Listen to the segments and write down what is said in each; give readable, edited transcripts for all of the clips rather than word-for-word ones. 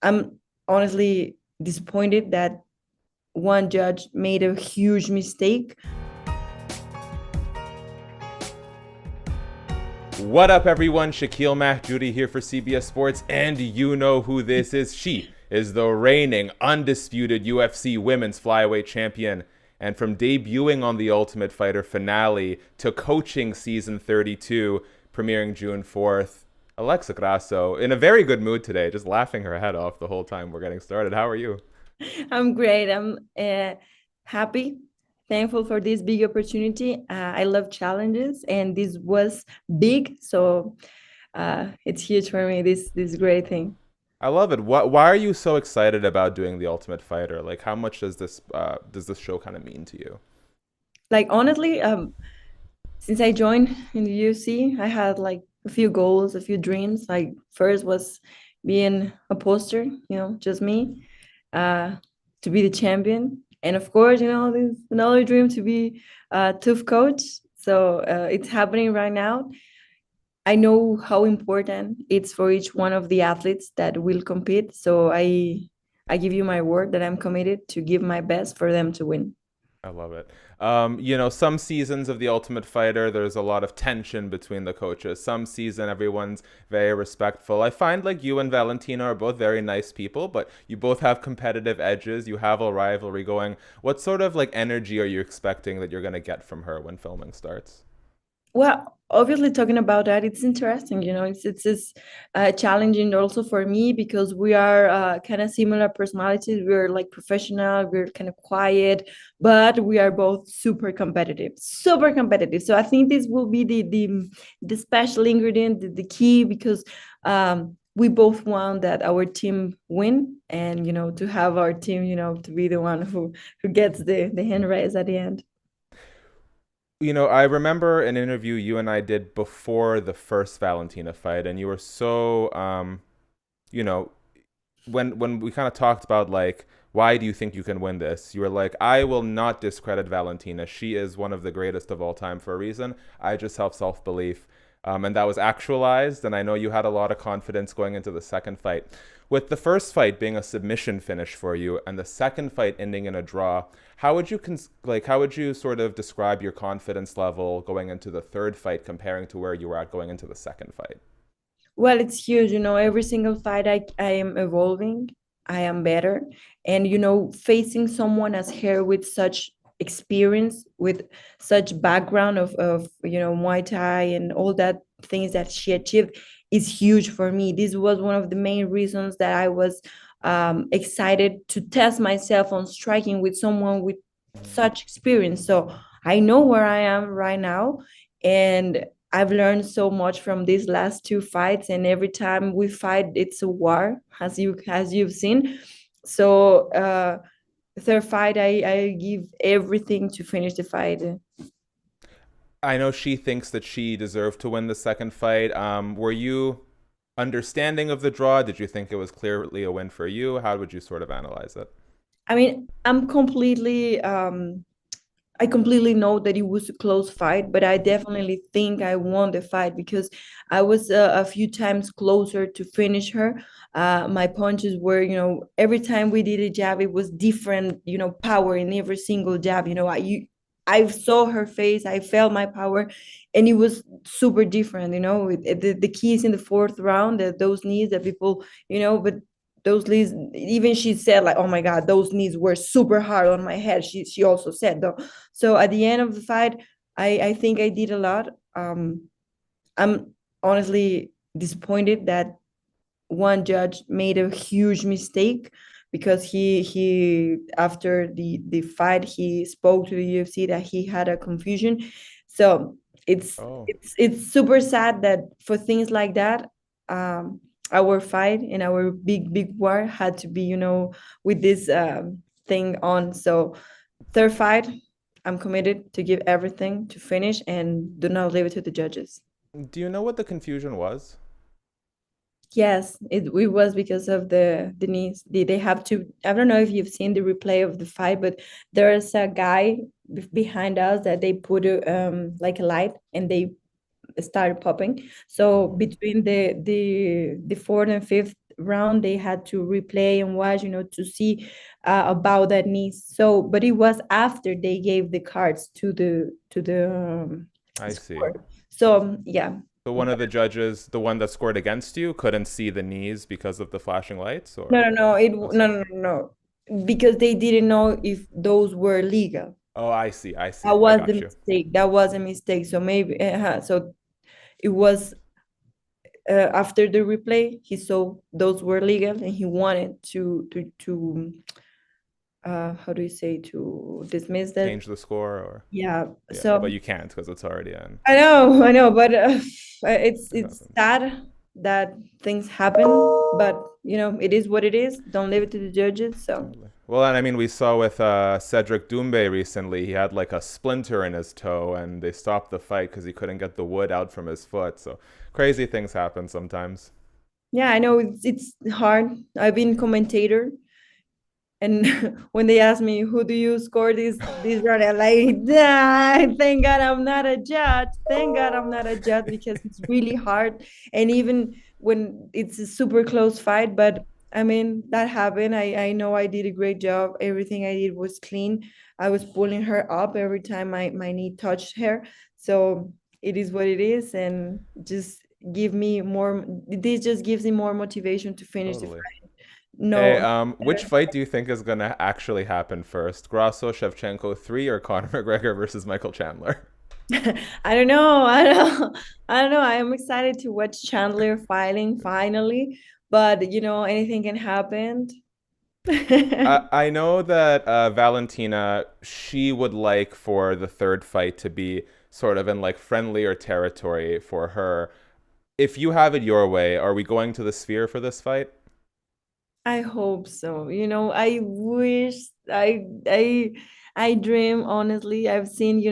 I'm honestly disappointed that one judge made a huge mistake. What up, everyone? Shakiel Mahjouri here for CBS Sports, and you know who this is. She is the reigning, undisputed UFC Women's Flyweight Champion. And from debuting on The Ultimate Fighter finale to coaching season 32, premiering June 4th, Alexa Grasso, in a very good mood today, just laughing her head off the whole time we're getting started. How are you? I'm great. I'm happy, thankful for this big opportunity. I love challenges, and this was big, so it's huge for me. This great thing. I love it. Why are you so excited about doing The Ultimate Fighter? Like, how much does this show kind of mean to you? Like honestly, since I joined in the UFC, I had like a few goals, a few dreams. Like first was being a poster, just me, uh, to be the champion, and of course, there's another dream to be a tough coach. So it's happening right now. I know how important it's for each one of the athletes that will compete. So I give you my word that I'm committed to give my best for them to win. I love it. Some seasons of The Ultimate Fighter, there's a lot of tension between the coaches. Some season, everyone's very respectful. I find like you and Valentina are both very nice people, but you both have competitive edges. You have a rivalry going. What sort of like energy are you expecting that you're going to get from her when filming starts? Well, obviously, talking about that, it's interesting. It's challenging also for me because we are kind of similar personalities. We're like professional. We're kind of quiet, but we are both super competitive, super competitive. So I think this will be the special ingredient, the key, because we both want that our team win, and to have our team, to be the one who gets the hand raise at the end. I remember an interview you and I did before the first Valentina fight, and you were so, you know, when we kind of talked about like, why do you think you can win this? You were like, I will not discredit Valentina. She is one of the greatest of all time for a reason. I just have self-belief. And that was actualized. And I know you had a lot of confidence going into the second fight. With the first fight being a submission finish for you, and the second fight ending in a draw, how would you sort of describe your confidence level going into the third fight comparing to where you were at going into the second fight? Well, it's huge. Every single fight I am evolving, I am better. And, facing someone as her with such experience, with such background of Muay Thai and all that things that she achieved is huge for me. This was one of the main reasons that I was excited to test myself on striking with someone with such experience. So I know where I am right now. And I've learned so much from these last two fights, and every time we fight, it's a war, as you've seen. So third fight, I give everything to finish the fight. I know she thinks that she deserved to win the second fight. Were you understanding of the draw? Did you think it was clearly a win for you? How would you sort of analyze it? I mean, I completely know that it was a close fight, but I definitely think I won the fight because I was a few times closer to finish her. My punches were, every time we did a jab, it was different, power in every single jab. I saw her face, I felt my power, and it was super different. The key is in the fourth round, that those knees that people, but those knees, even she said like, oh my god, those knees were super hard on my head. She also said though. So at the end of the fight, I think I did a lot. I'm honestly disappointed that one judge made a huge mistake, because he after the fight, he spoke to the UFC that he had a confusion. So it's Oh. it's super sad that for things like that, our fight and our big war had to be, with this thing on. So third fight, I'm committed to give everything to finish and do not leave it to the judges. Do you know what the confusion was? Yes, it was because of the knees. They have to. I don't know if you've seen the replay of the fight, but there's a guy behind us that they put like a light, and they started popping. So between the fourth and fifth round they had to replay and watch, to see about that knee. So, but it was after they gave the cards to the I see. sport. So yeah. So one of the judges, the one that scored against you, couldn't see the knees because of the flashing lights, No, or no, no. It oh, no, sorry. no, no, no. Because they didn't know if those were legal. Oh, I see. I That see. I was the got you. mistake. That was a mistake. So maybe, so it was after the replay. He saw those were legal, and he wanted to how do you say, to dismiss that. Change the score, or Yeah. yeah, but So you can't because it's already in. I know, but it's It it's happens. sad that things happen, but it is what it is. Don't leave it to the judges. So Totally. Well, and I mean, we saw with Cedric Doumbe recently, he had like a splinter in his toe, and they stopped the fight because he couldn't get the wood out from his foot. So crazy things happen sometimes. yeah, I know it's hard. I've been commentator, and when they ask me who do you score this round, I'm like, thank God I'm not a judge. Thank God I'm not a judge, because it's really hard. And even when it's a super close fight, but I mean that happened. I know I did a great job. Everything I did was clean. I was pulling her up every time my knee touched her. So it is what it is, and just give me more. This just gives me more motivation to finish the Totally. fight. Hey, No. which fight do you think is gonna actually happen first? Grasso Shevchenko 3 or Conor McGregor versus Michael Chandler? I don't know. I don't know. I don't know. I am excited to watch Chandler fighting finally, but anything can happen. I know that Valentina, she would like for the third fight to be sort of in like friendlier territory for her. If you have it your way, are we going to the Sphere for this fight? I hope so. I wish I dream, honestly. I've seen,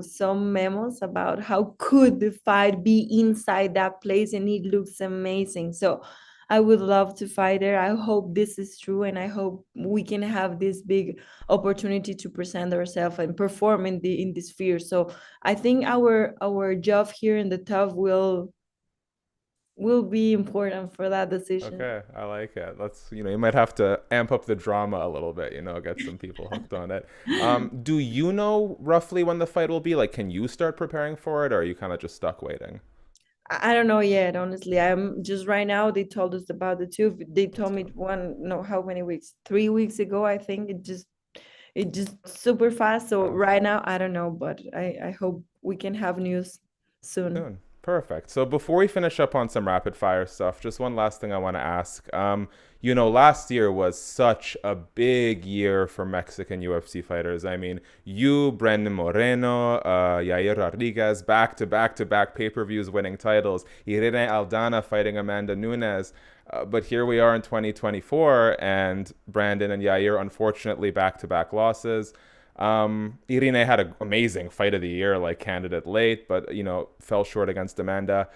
some memos about how could the fight be inside that place, and it looks amazing. So I would love to fight there. I hope this is true, and I hope we can have this big opportunity to present ourselves and perform in the sphere. So I think our job here in the top will be important for that decision. Okay, I like it. Let's, you might have to amp up the drama a little bit, get some people hooked on it. Do you know roughly when the fight will be? Like, can you start preparing for it, or are you kind of just stuck waiting? I don't know yet, honestly. I'm just right now. They told us about the two. They That's told me good. one, no, how many weeks? 3 weeks ago, I think. It just super fast. So Oh, right now, I don't know, but I hope we can have news soon. soon. Perfect. So before we finish up on some rapid fire stuff, just one last thing I want to ask. Last year was such a big year for Mexican UFC fighters. I mean, you, Brandon Moreno, Yair Rodriguez, back to back to back pay-per-views winning titles. Irene Aldana fighting Amanda Nunes. But here we are in 2024, and Brandon and Yair, unfortunately, back to back losses. Irene had an amazing fight of the year, like candidate late, but fell short against Amanda.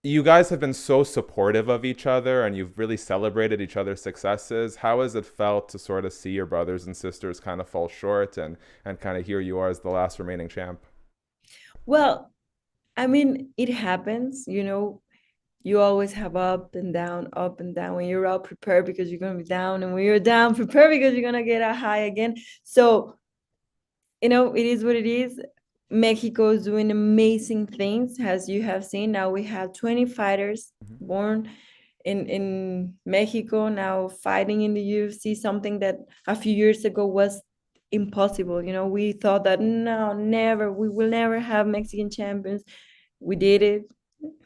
You guys have been so supportive of each other, and you've really celebrated each other's successes. How has it felt to sort of see your brothers and sisters kind of fall short, and kind of here you are as the last remaining champ? Well, I mean, it happens. You always have up and down, up and down. When you're up, prepare because you're gonna be down, and when you're down, prepare because you're gonna get a high again. So it is what it is. Mexico is doing amazing things, as you have seen. Now we have 20 fighters Mm-hmm. born in Mexico now fighting in the UFC, something that a few years ago was impossible. We thought that no, never, we will never have Mexican champions. We did it,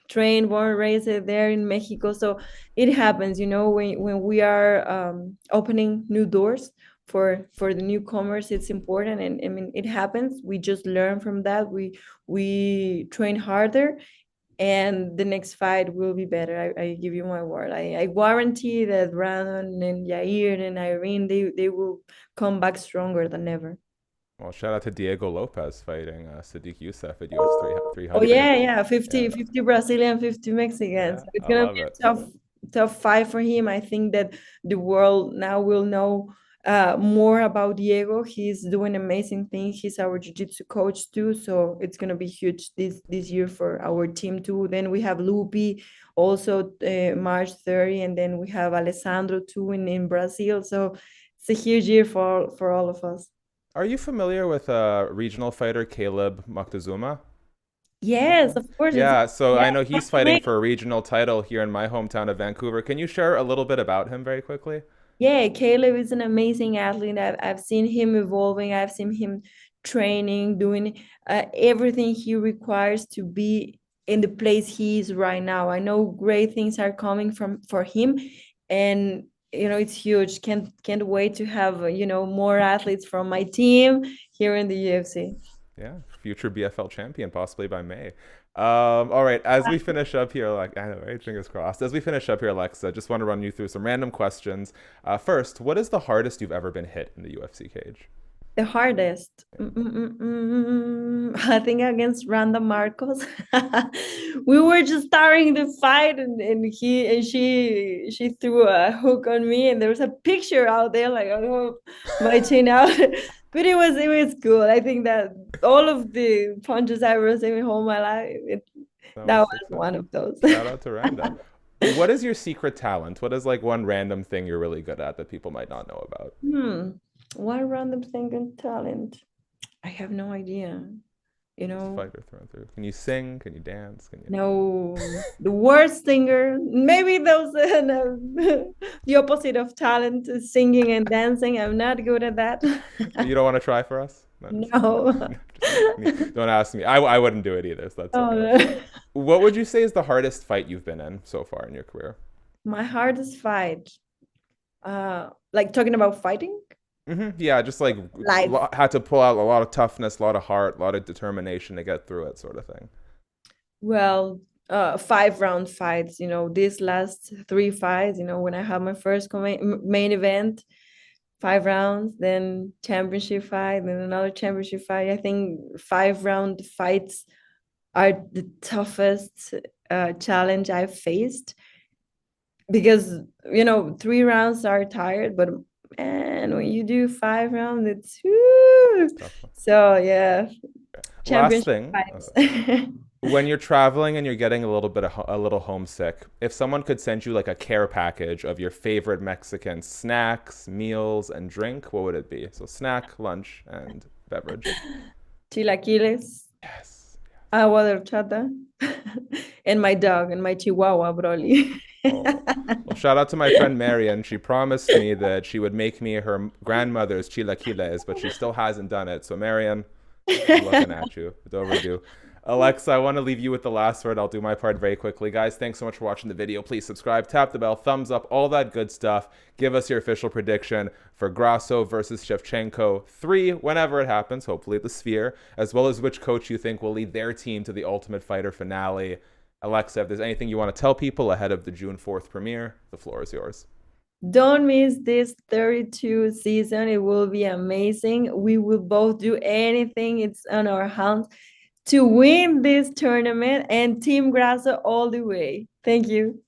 trained, born, raised there in Mexico. So it happens, when we are opening new doors for the newcomers. It's important, and I mean it happens. We just learn from that. We train harder, and the next fight will be better. I give you my word. I guarantee that Brandon and Yair and Irene, they will come back stronger than ever. Well, shout out to Diego Lopez fighting Sadiq Youssef at UFC Oh 300. yeah, yeah, Yeah, 50 Brazilian, 50 Mexicans. yeah, It's I gonna be love it. a tough fight for him. I think that the world now will know more about Diego. He's doing amazing things. He's our jiu-jitsu coach too, so it's gonna be huge this year for our team too. Then we have Lupi also March 30, and then we have Alessandro too in Brazil. So it's a huge year for all of us. Are you familiar with regional fighter Caleb Moctezuma? Yes, of course. It's Yeah, so yeah, I know he's fighting for a regional title here in my hometown of Vancouver. Can you share a little bit about him very quickly? yeah, Caleb is an amazing athlete. I've seen him evolving. I've seen him training, doing everything he requires to be in the place he is right now. I know great things are coming from for him, and it's huge. Can't wait to have more athletes from my team here in the UFC. Yeah, future BFL champion, possibly by May. All right, as we finish up here, like I know, right? Fingers crossed. As we finish up here, Alexa, just want to run you through some random questions. First, what is the hardest you've ever been hit in the UFC cage? The hardest. I think against Randa Marcos. We were just starting the fight, and she threw a hook on me, and there was a picture out there like, oh, my chin out. But it was good. I think that all of the punches I received all my life, That that was was one successful. of those. Shout out to Randa. What is your secret talent? What is like one random thing you're really good at that people might not know about? One random thing and talent. I have no idea. You Just know, fighter through and through. Can you sing? Can you dance? Can you? no, the worst singer. Maybe those no, the opposite of talent is singing and dancing. I'm not good at that. You don't want to try for us? No, just kidding. No. Just kidding. Don't ask me. I wouldn't do it either, so that's Oh, okay. no. What would you say is the hardest fight you've been in so far in your career? My hardest fight. Like talking about fighting Yeah, just like live. had to pull out a lot of toughness, a lot of heart, a lot of determination to get through it, sort of thing. Well, 5 round fights. These last 3 fights. When I had my first main event, 5 rounds, then championship fight, then another championship fight. I think 5 round fights are the toughest challenge I've faced because 3 rounds are tired, but man, when you do 5 rounds, it's woo! Tough one. So yeah, Last championship thing, fights. when you're traveling and you're getting a little homesick, if someone could send you like a care package of your favorite Mexican snacks, meals, and drink, what would it be? So snack, lunch, and beverage. Chilaquiles, Yes. agua de horchata, and my dog and my Chihuahua Broly. Oh. Well, shout out to my friend Marian. She promised me that she would make me her grandmother's chilaquiles, but she still hasn't done it. So, Marian, I'm looking at you. It's overdue. Alexa, I want to leave you with the last word. I'll do my part very quickly. Guys, thanks so much for watching the video. Please subscribe, tap the bell, thumbs up, all that good stuff. Give us your official prediction for Grasso versus Shevchenko 3, whenever it happens, hopefully at the Sphere, as well as which coach you think will lead their team to the Ultimate Fighter finale. Alexa, if there's anything you want to tell people ahead of the June 4th premiere, the floor is yours. Don't miss this 32 season. It will be amazing. We will both do anything. It's on our hands to win this tournament, and Team Grasso all the way. Thank you.